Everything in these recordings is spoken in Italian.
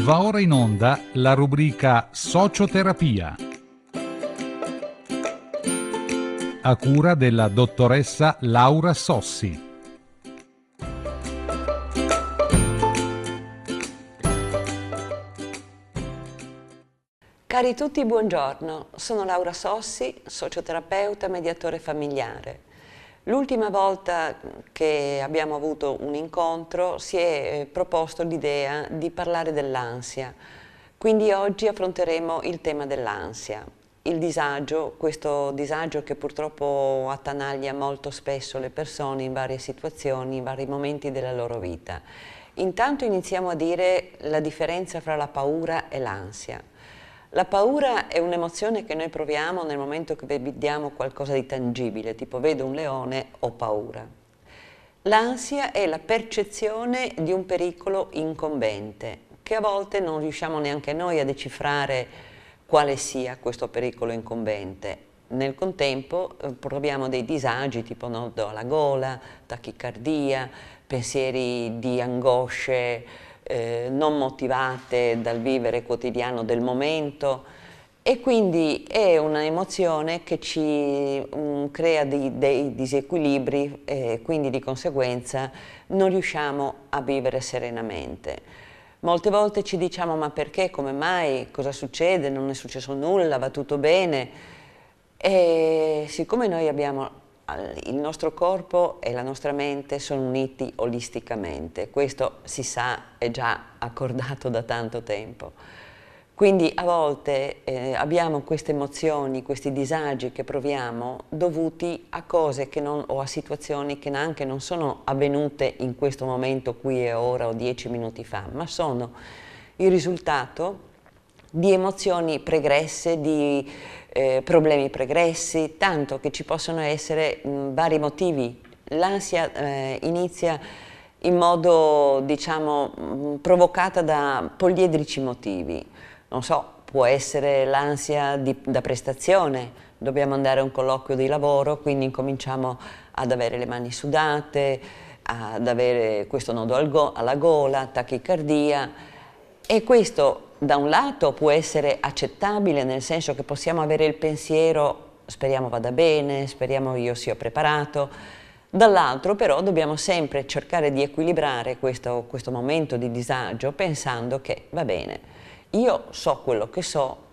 Va ora in onda la rubrica Socioterapia, a cura della dottoressa Laura Sossi. Cari tutti, buongiorno. Sono Laura Sossi, socioterapeuta, mediatore familiare. L'ultima volta che abbiamo avuto un incontro si è proposto l'idea di parlare dell'ansia. Quindi oggi affronteremo il tema dell'ansia, il disagio, questo disagio che purtroppo attanaglia molto spesso le persone in varie situazioni, in vari momenti della loro vita. Intanto iniziamo a dire la differenza fra la paura e l'ansia. La paura è un'emozione che noi proviamo nel momento che vediamo qualcosa di tangibile, tipo vedo un leone, ho paura. L'ansia è la percezione di un pericolo incombente, che a volte non riusciamo neanche noi a decifrare quale sia questo pericolo incombente. Nel contempo proviamo dei disagi tipo nodo alla gola, tachicardia, pensieri di angosce, non motivate dal vivere quotidiano del momento, e quindi è un'emozione che ci crea dei disequilibri e quindi di conseguenza non riusciamo a vivere serenamente. Molte volte ci diciamo: ma perché, come mai, cosa succede, non è successo nulla, va tutto bene. E siccome noi abbiamo il nostro corpo e la nostra mente sono uniti olisticamente, questo si sa, è già accordato da tanto tempo. Quindi a volte abbiamo queste emozioni, questi disagi che proviamo dovuti a cose che non, o a situazioni che anche non sono avvenute in questo momento qui e ora o 10 minuti fa, ma sono il risultato di emozioni pregresse, di problemi pregressi, tanto che ci possono essere vari motivi. L'ansia inizia in modo, diciamo, provocata da poliedrici motivi. Non so, può essere l'ansia da prestazione, dobbiamo andare a un colloquio di lavoro, quindi incominciamo ad avere le mani sudate, ad avere questo nodo alla gola, tachicardia, e questo da un lato può essere accettabile, nel senso che possiamo avere il pensiero speriamo vada bene, speriamo io sia preparato. Dall'altro però dobbiamo sempre cercare di equilibrare questo momento di disagio pensando che va bene, io so quello che so,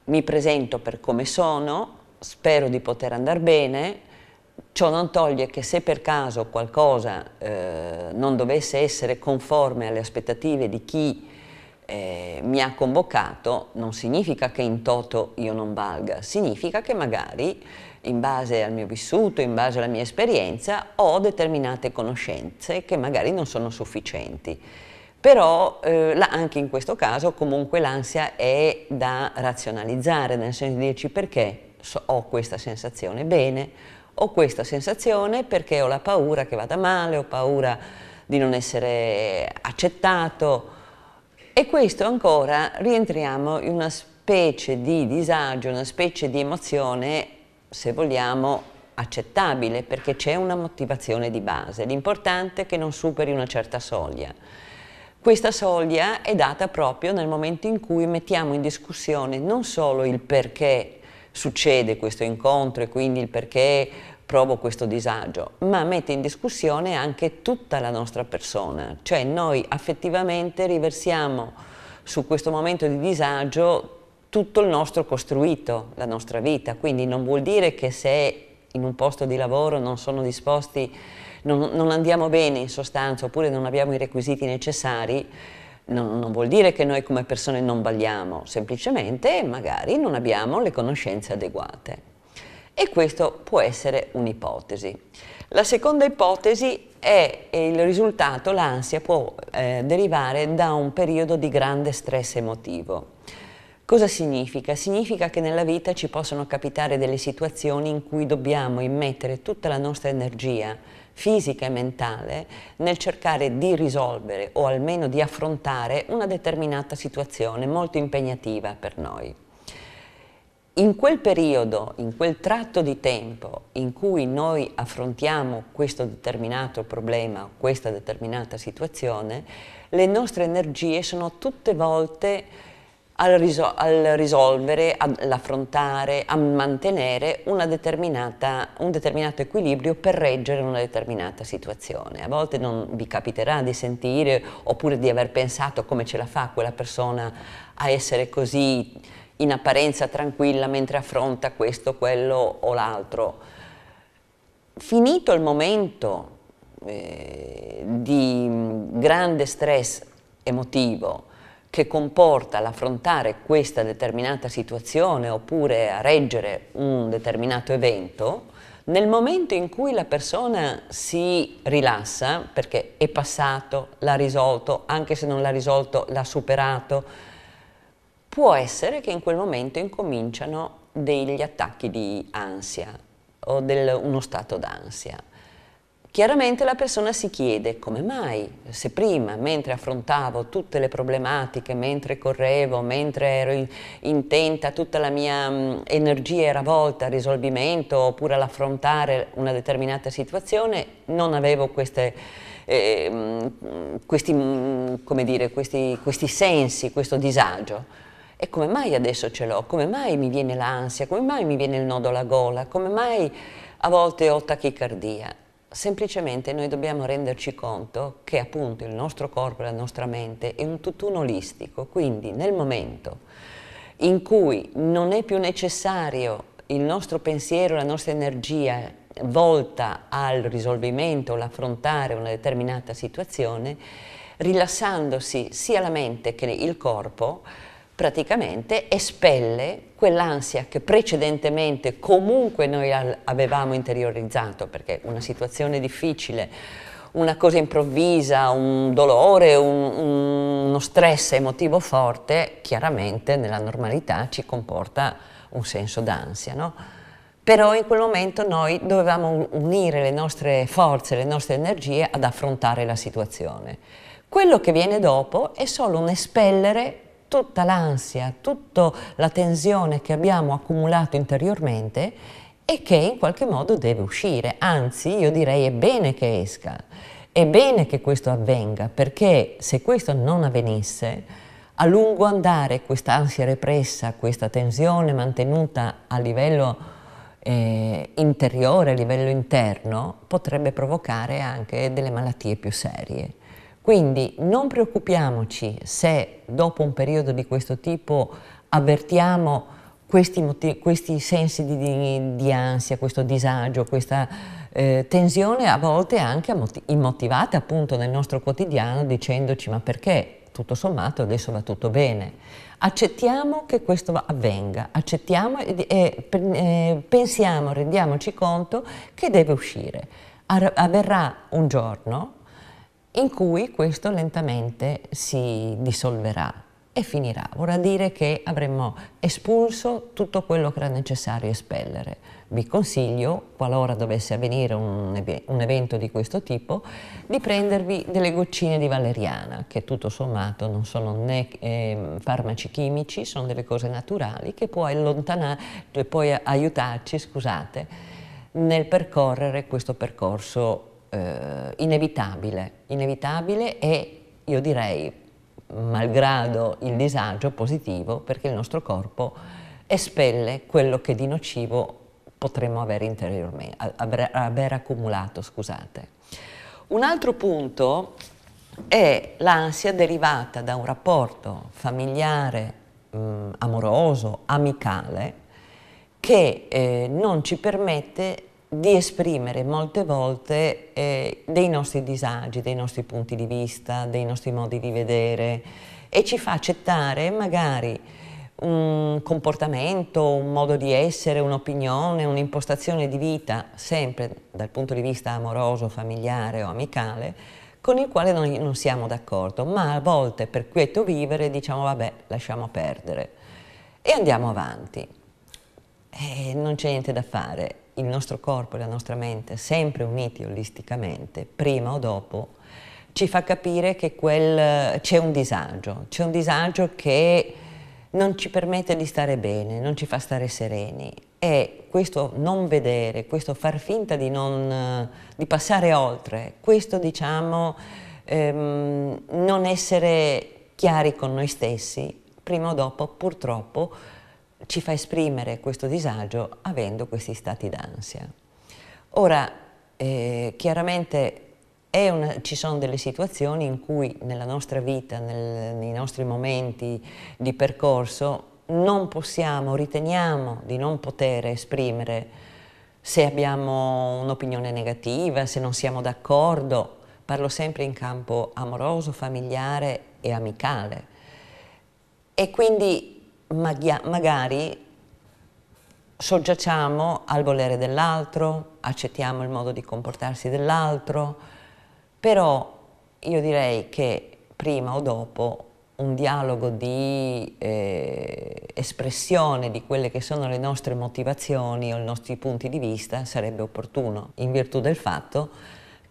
mi presento per come sono, spero di poter andare bene. Ciò non toglie che se per caso qualcosa non dovesse essere conforme alle aspettative di chi mi ha convocato, non significa che in toto io non valga, significa che magari in base al mio vissuto, in base alla mia esperienza, ho determinate conoscenze che magari non sono sufficienti. Però anche in questo caso comunque l'ansia è da razionalizzare, nel senso di dirci: perché ho questa sensazione? Bene, ho questa sensazione perché ho la paura che vada male, ho paura di non essere accettato. E questo ancora rientriamo in una specie di disagio, una specie di emozione, se vogliamo, accettabile, perché c'è una motivazione di base. L'importante è che non superi una certa soglia. Questa soglia è data proprio nel momento in cui mettiamo in discussione non solo il perché succede questo incontro e quindi il perché provo questo disagio, ma mette in discussione anche tutta la nostra persona, cioè noi affettivamente riversiamo su questo momento di disagio tutto il nostro costruito, la nostra vita. Quindi non vuol dire che se in un posto di lavoro non sono disposti, non andiamo bene in sostanza, oppure non abbiamo i requisiti necessari, non vuol dire che noi come persone non valliamo, semplicemente magari non abbiamo le conoscenze adeguate. E questo può essere un'ipotesi. La seconda ipotesi è il risultato, l'ansia può derivare da un periodo di grande stress emotivo. Cosa significa? Significa che nella vita ci possono capitare delle situazioni in cui dobbiamo immettere tutta la nostra energia fisica e mentale nel cercare di risolvere o almeno di affrontare una determinata situazione molto impegnativa per noi. In quel periodo, in quel tratto di tempo in cui noi affrontiamo questo determinato problema, questa determinata situazione, le nostre energie sono tutte volte al risolvere, all'affrontare, a mantenere un determinato equilibrio per reggere una determinata situazione. A volte non vi capiterà di sentire oppure di aver pensato come ce la fa quella persona a essere così in apparenza tranquilla mentre affronta questo, quello o l'altro. Finito il momento di grande stress emotivo che comporta l'affrontare questa determinata situazione oppure a reggere un determinato evento, nel momento in cui la persona si rilassa, perché è passato, l'ha risolto, anche se non l'ha risolto, l'ha superato, può essere che in quel momento incominciano degli attacchi di ansia o uno stato d'ansia. Chiaramente la persona si chiede come mai, se prima, mentre affrontavo tutte le problematiche, mentre correvo, mentre ero intenta, tutta la mia energia era volta al risolvimento oppure all'affrontare una determinata situazione, non avevo questi sensi, questo disagio. E come mai adesso ce l'ho? Come mai mi viene l'ansia? Come mai mi viene il nodo alla gola? Come mai a volte ho tachicardia? Semplicemente noi dobbiamo renderci conto che appunto il nostro corpo e la nostra mente è un tutt'uno olistico, quindi nel momento in cui non è più necessario il nostro pensiero, la nostra energia volta al risolvimento, all'affrontare una determinata situazione, rilassandosi sia la mente che il corpo, praticamente espelle quell'ansia che precedentemente comunque noi avevamo interiorizzato, perché una situazione difficile, una cosa improvvisa, un dolore, uno stress emotivo forte, chiaramente nella normalità ci comporta un senso d'ansia, no? Però in quel momento noi dovevamo unire le nostre forze, le nostre energie ad affrontare la situazione. Quello che viene dopo è solo un espellere tutta l'ansia, tutta la tensione che abbiamo accumulato interiormente e che in qualche modo deve uscire. Anzi, io direi è bene che esca, è bene che questo avvenga, perché se questo non avvenisse, a lungo andare questa ansia repressa, questa tensione mantenuta a livello interiore, a livello interno, potrebbe provocare anche delle malattie più serie. Quindi non preoccupiamoci se dopo un periodo di questo tipo avvertiamo questi sensi di ansia, questo disagio, questa tensione a volte anche immotivata appunto nel nostro quotidiano, dicendoci ma perché tutto sommato adesso va tutto bene. Accettiamo che questo avvenga, accettiamo e pensiamo, rendiamoci conto che deve uscire. Avverrà un giorno in cui questo lentamente si dissolverà e finirà. Vorrà dire che avremo espulso tutto quello che era necessario espellere. Vi consiglio, qualora dovesse avvenire un evento di questo tipo, di prendervi delle goccine di valeriana, che tutto sommato non sono né farmaci chimici, sono delle cose naturali che può aiutarci, scusate, nel percorrere questo percorso inevitabile e io direi malgrado il disagio positivo, perché il nostro corpo espelle quello che di nocivo potremmo avere interiormente, aver accumulato, scusate. Un altro punto è l'ansia derivata da un rapporto familiare, amoroso, amicale, che non ci permette di esprimere molte volte dei nostri disagi, dei nostri punti di vista, dei nostri modi di vedere e ci fa accettare magari un comportamento, un modo di essere, un'opinione, un'impostazione di vita, sempre dal punto di vista amoroso, familiare o amicale, con il quale noi non siamo d'accordo, ma a volte per quieto vivere diciamo vabbè, lasciamo perdere e andiamo avanti. Non c'è niente da fare. Il nostro corpo e la nostra mente, sempre uniti olisticamente, prima o dopo, ci fa capire che c'è un disagio che non ci permette di stare bene, non ci fa stare sereni. E questo non vedere, questo far finta di passare oltre, questo diciamo non essere chiari con noi stessi, prima o dopo purtroppo ci fa esprimere questo disagio avendo questi stati d'ansia. Ora, chiaramente ci sono delle situazioni in cui nella nostra vita, nei nostri momenti di percorso, non possiamo, riteniamo di non poter esprimere se abbiamo un'opinione negativa, se non siamo d'accordo. Parlo sempre in campo amoroso, familiare e amicale. E quindi magari soggiacciamo al volere dell'altro, accettiamo il modo di comportarsi dell'altro, però io direi che prima o dopo un dialogo di espressione di quelle che sono le nostre motivazioni o i nostri punti di vista sarebbe opportuno, in virtù del fatto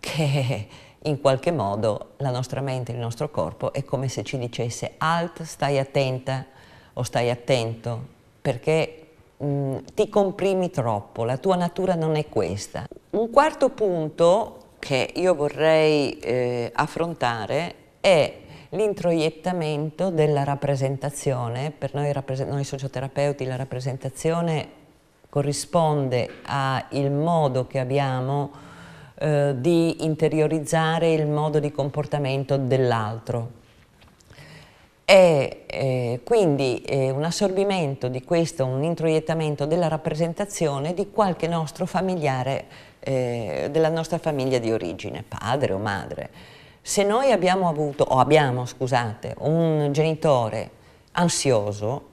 che in qualche modo la nostra mente e il nostro corpo è come se ci dicesse halt, stai attenta o stai attento, perché ti comprimi troppo, la tua natura non è questa. Un quarto punto che io vorrei affrontare è l'introiettamento della rappresentazione. Per noi socioterapeuti la rappresentazione corrisponde al modo che abbiamo di interiorizzare il modo di comportamento dell'altro. E quindi un assorbimento di questo, un introiettamento della rappresentazione di qualche nostro familiare, della nostra famiglia di origine, padre o madre. Se noi abbiamo avuto, scusate, un genitore ansioso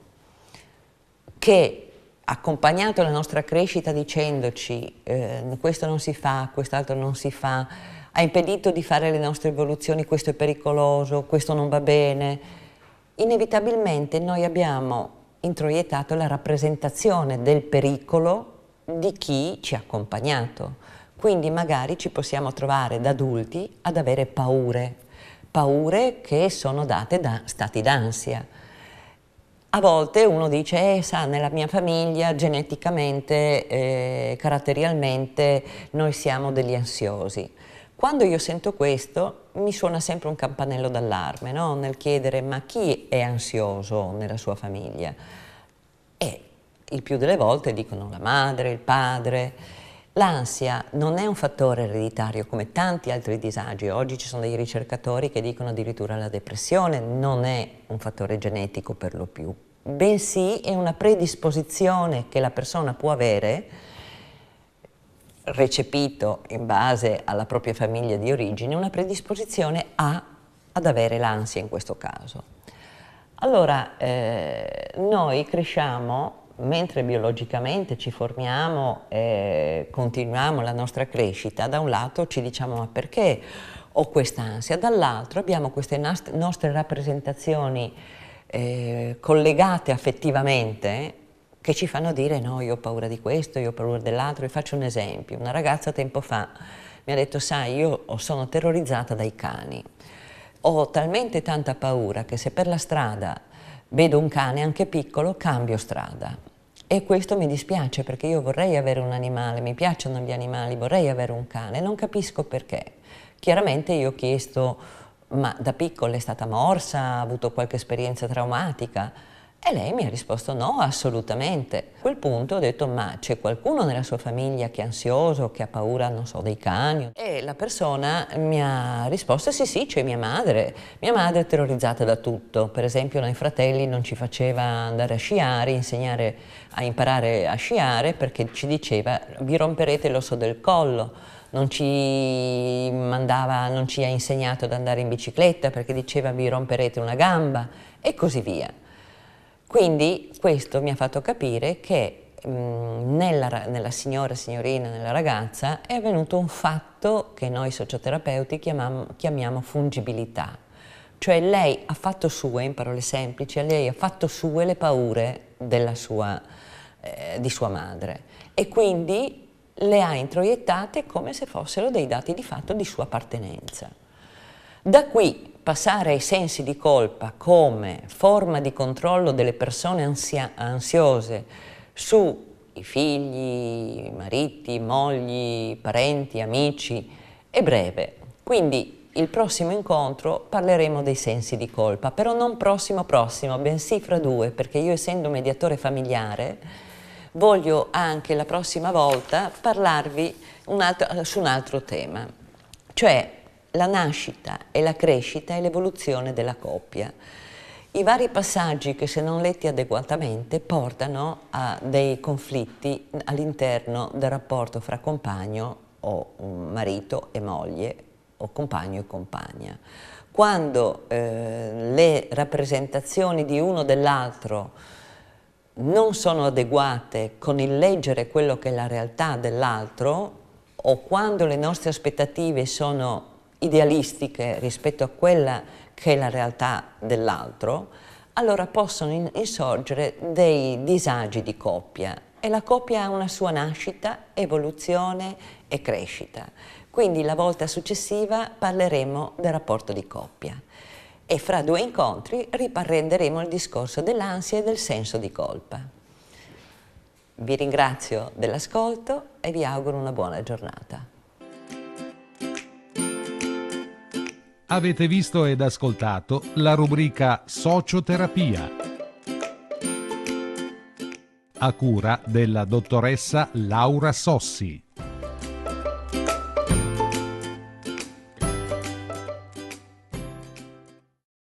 che ha accompagnato la nostra crescita dicendoci questo non si fa, quest'altro non si fa, ha impedito di fare le nostre evoluzioni, questo è pericoloso, questo non va bene, inevitabilmente noi abbiamo introiettato la rappresentazione del pericolo di chi ci ha accompagnato. Quindi magari ci possiamo trovare da adulti ad avere paure che sono date da stati d'ansia. A volte uno dice, sa, nella mia famiglia geneticamente, caratterialmente, noi siamo degli ansiosi. Quando io sento questo mi suona sempre un campanello d'allarme, no? Nel chiedere ma chi è ansioso nella sua famiglia? E il più delle volte dicono la madre, il padre. L'ansia non è un fattore ereditario come tanti altri disagi. Oggi ci sono dei ricercatori che dicono addirittura la depressione non è un fattore genetico per lo più, bensì è una predisposizione che la persona può avere, recepito in base alla propria famiglia di origine, una predisposizione ad avere l'ansia in questo caso. Allora, noi cresciamo, mentre biologicamente ci formiamo e continuiamo la nostra crescita, da un lato ci diciamo ma perché ho quest'ansia, dall'altro abbiamo queste nostre rappresentazioni collegate affettivamente che ci fanno dire no, io ho paura di questo, io ho paura dell'altro. E faccio un esempio, una ragazza tempo fa mi ha detto sai, io sono terrorizzata dai cani, ho talmente tanta paura che se per la strada vedo un cane anche piccolo cambio strada. E questo mi dispiace perché io vorrei avere un animale, mi piacciono gli animali, vorrei avere un cane, non capisco perché. Chiaramente io ho chiesto, ma da piccola è stata morsa, ha avuto qualche esperienza traumatica? E lei mi ha risposto no, assolutamente. A quel punto ho detto, ma c'è qualcuno nella sua famiglia che è ansioso, che ha paura, non so, dei cani? E la persona mi ha risposto, sì, sì, c'è mia madre. Mia madre è terrorizzata da tutto. Per esempio, noi fratelli non ci faceva andare a sciare, a imparare a sciare, perché ci diceva, vi romperete l'osso del collo. Non ci ha insegnato ad andare in bicicletta, perché diceva, vi romperete una gamba, e così via. Quindi questo mi ha fatto capire che nella signorina, nella ragazza, è avvenuto un fatto che noi socioterapeuti chiamiamo fungibilità. Cioè lei ha fatto sue, in parole semplici, lei ha fatto sue le paure di sua madre e quindi le ha introiettate come se fossero dei dati di fatto di sua appartenenza. Da qui passare ai sensi di colpa come forma di controllo delle persone ansiose su i figli, mariti, mogli, parenti, amici è breve. Quindi il prossimo incontro parleremo dei sensi di colpa, però non prossimo, bensì fra due, perché io, essendo mediatore familiare, voglio anche la prossima volta parlarvi su un altro tema, cioè la nascita e la crescita e l'evoluzione della coppia. I vari passaggi che, se non letti adeguatamente, portano a dei conflitti all'interno del rapporto fra compagno o marito e moglie o compagno e compagna. Quando le rappresentazioni di uno dell'altro non sono adeguate con il leggere quello che è la realtà dell'altro, o quando le nostre aspettative sono idealistiche rispetto a quella che è la realtà dell'altro, allora possono insorgere dei disagi di coppia, e la coppia ha una sua nascita, evoluzione e crescita. Quindi la volta successiva parleremo del rapporto di coppia e fra due incontri riprenderemo il discorso dell'ansia e del senso di colpa. Vi ringrazio dell'ascolto e vi auguro una buona giornata. Avete visto ed ascoltato la rubrica Socioterapia, a cura della dottoressa Laura Sossi.